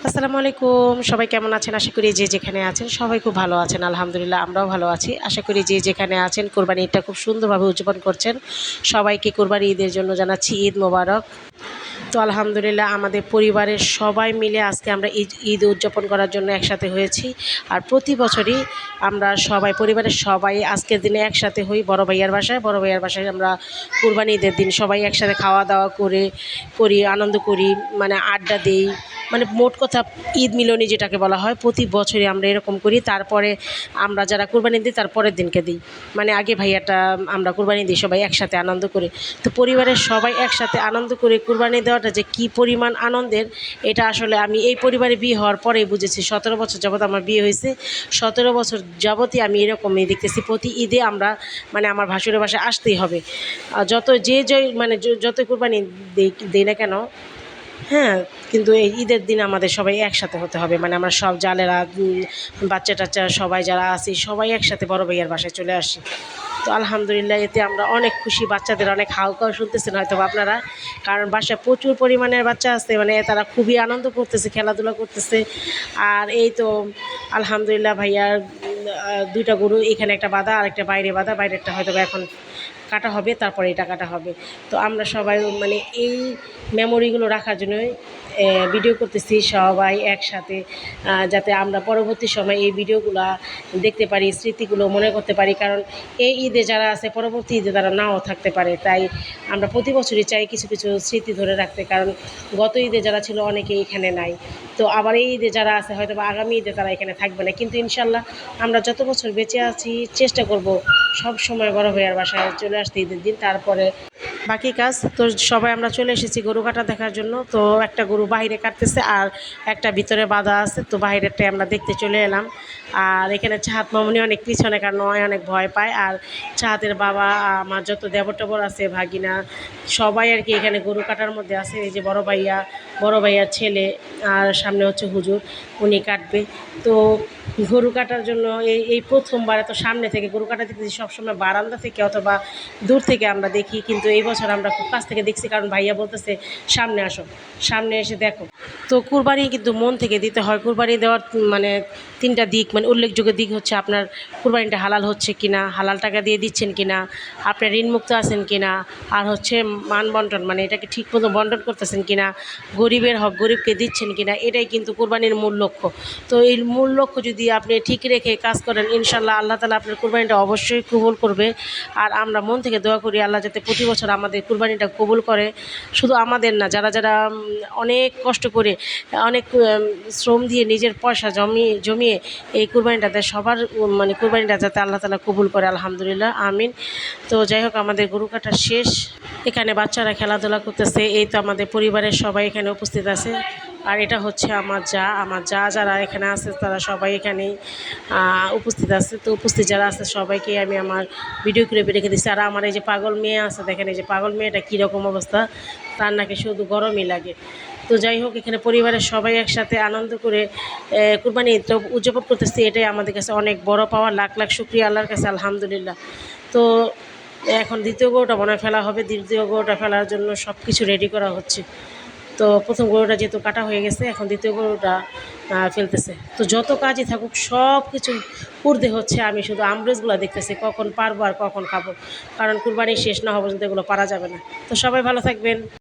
আসসালামু আলাইকুম। সবাই কেমন আছেন? আশা করি যে যেখানে আছেন সবাই খুব ভালো আছেন। আলহামদুলিল্লাহ আমরাও ভালো আছি। আশা করি যে যেখানে আছেন কোরবানি ঈদটা খুব সুন্দরভাবে উদযাপন করছেন। সবাইকে কোরবানি ঈদের জন্য জানাচ্ছি ঈদ মোবারক। তো আলহামদুলিল্লাহ আমাদের পরিবারের সবাই মিলে আজকে আমরা ঈদ উদযাপন করার জন্য একসাথে হয়েছি। আর প্রতি বছরই আমরা সবাই পরিবারের সবাই আজকের দিনে একসাথে হই বড় ভাইয়ার বাসায়। বড় ভাইয়ার বাসায় আমরা কোরবানি ঈদের দিন সবাই একসাথে খাওয়া দাওয়া করি, আনন্দ করি, মানে আড্ডা দেই। মানে মোট কথা ঈদ মিলনী যেটাকে বলা হয়, প্রতি বছরই আমরা এরকম করি। তারপরে আমরা যারা কোরবানি দিই তার পরের দিনকে দিই, মানে আগে ভাইয়াটা আমরা কোরবানি দিই সবাই একসাথে আনন্দ করে। তো পরিবারের সবাই একসাথে আনন্দ করে কোরবানি দেওয়াটা যে কী পরিমাণ আনন্দের, এটা আসলে আমি এই পরিবারে বিয়ে হওয়ার পরেই বুঝেছি। 17 বছর যাবৎ আমার বিয়ে হয়েছে। 17 বছর যাবতই আমি এরকমই দেখতেছি। প্রতি ঈদে আমরা মানে আমার ভাসুরের বাসায় আসতেই হবে। যত মানে যত কোরবানি দেই না কেন, হ্যাঁ, কিন্তু এই ঈদের দিন আমাদের সবাই একসাথে হতে হবে। মানে আমরা সব জালেরা, বাচ্চা টাচ্চা সবাই যারা আছি সবাই একসাথে বড় ভাইয়ার বাসায় চলে আসি। তো আলহামদুলিল্লাহ এতে আমরা অনেক খুশি। বাচ্চাদের অনেক হাউকাও শুনতেছেন হয়তো আপনারা, কারণ বাসায় প্রচুর পরিমাণের বাচ্চা আছে, মানে তারা খুবই আনন্দ করতেছে, খেলাধুলা করতেছে। আর এই তো আলহামদুলিল্লাহ ভাইয়ার 2টা গরু, এখানে একটা বাঁধা আর একটা বাইরে বাঁধা। বাইরেরটা হয়তো এখন কাটা হবে, তারপরে এটা কাটা হবে। তো আমরা সবাই মানে এই মেমোরিগুলো রাখার জন্যই ভিডিও করতেছি সবাই একসাথে, যাতে আমরা পরবর্তী সময় এই ভিডিওগুলো দেখতে পারি, স্মৃতিগুলো মনে করতে পারি। কারণ এই ঈদে যারা আছে পরবর্তী ঈদে তারা নাও থাকতে পারে, তাই আমরা প্রতি বছরই চাই কিছু কিছু স্মৃতি ধরে রাখতে। কারণ গত ঈদে যারা ছিল অনেকেই এখানে নাই, তো আবার এই ঈদে যারা আছে হয়তো বা আগামী ঈদে তারা এখানে থাকবে না। কিন্তু ইনশাল্লাহ আমরা যত বছর বেঁচে আছি চেষ্টা করব সব সময় বড় ভাইয়ার বাসায় চলে আসতে ঈদের দিন। তারপরে বাকি কাজ তো সবাই আমরা চলে এসেছি গরু কাটা দেখার জন্য। তো একটা গরু বাইরে কাটতেছে আর একটা ভিতরে বাঁধা আছে, তো বাইরেরটাই আমরা দেখতে চলে এলাম। আর এখানে চাহাত মামুনি অনেক পিছনে, কারণ অনেক ভয় পায়। আর চাহাতের বাবা, আমার যত দেবর টেবর আছে, ভাগিনা, সবাই আর কি এখানে গরু কাটার মধ্যে আছে। এই যে বড় ভাইয়ার ছেলে, আর সামনে হচ্ছে হুজুর, উনি কাটবে। তো গরু কাটার জন্য এই প্রথমবার এত সামনে থেকে গরু কাটা দেখতেছি। সবসময় বারান্দা থেকে অথবা দূর থেকে আমরা দেখি, কিন্তু এই বছর আমরা খুব কাছ থেকে দেখছি, কারণ ভাইয়া বলতেছে সামনে আসো, সামনে এসে দেখো। তো কুরবানি কিন্তু মন থেকে দিতে হয়। কুরবানি দেওয়ার মানে 3টা দিক, মানে উল্লেখযোগ্য দিক হচ্ছে আপনার কুরবানিটা হালাল হচ্ছে কিনা, হালাল টাকা দিয়ে দিচ্ছেন কিনা, আপনি ঋণমুক্ত আছেন কিনা, আর হচ্ছে মান বন্টন, মানে এটাকে ঠিক মতো বন্টন করতেছেন কিনা, গরিবের হক গরিবকে দিচ্ছেন কিনা, এটাই কিন্তু কুরবানির মূল লক্ষ্য। তো এই মূল লক্ষ্য যদি আপনি ঠিক রেখে কাজ করেন, ইনশাল্লাহ আল্লাহ তাআলা আপনার কুরবানিটা অবশ্যই কবুল করবে। আর আমরা মন থেকে দোয়া করি আল্লাহ যাতে প্রতি বছর আমাদের কুরবানিটা কবুল করে। শুধু আমাদের না, যারা যারা অনেক কষ্ট করে, অনেক শ্রম দিয়ে নিজের পয়সা জমিয়ে এই কুরবানিটা দেয়, সবার মানে কুরবানিটা যাতে আল্লাহ তাআলা কবুল করে। আলহামদুলিল্লাহ, আমিন। তো যাই হোক, আমাদের গরু কাটা শেষ। এখানে বাচ্চারা খেলাধুলা করতেছে। এই তো আমাদের পরিবারের সবাই এখানে উপস্থিত আছে। আর এটা হচ্ছে আমার যা যারা এখানে আছে তারা সবাই এখানেই উপস্থিত আছে। তো উপস্থিত যারা আছে সবাইকে আমি আমার ভিডিও করে রেখে দিচ্ছি। আর আমার এই যে পাগল মেয়ে আছে, দেখেন এই যে পাগল মেয়েটা কীরকম অবস্থা, তার নাকি শুধু গরমই লাগে। তো যাই হোক, এখানে পরিবারের সবাই একসাথে আনন্দ করে কুরবানি ঈদটা উদযাপন করতেছি। এটাই আমাদের কাছে অনেক বড় পাওয়া। লাখ লাখ শুকরিয়া আল্লাহর কাছে, আলহামদুলিল্লাহ। তো এখন দ্বিতীয় গরুটা মনে ফেলা হবে। দ্বিতীয় গরুটা ফেলার জন্য সব কিছু রেডি করা হচ্ছে। তো প্রথম গরুটা যেহেতু কাটা হয়ে গেছে, এখন দ্বিতীয় গরুটা ফেলতেছে। তো যত কাজই থাকুক সব কিছু করতে হচ্ছে। আমি শুধু আমরেজগুলো দেখতেছি, কখন পারবো আর কখন খাবো, কারণ কুরবানি শেষ না হওয়া পর্যন্ত এগুলো পারা যাবে না। তো সবাই ভালো থাকবেন।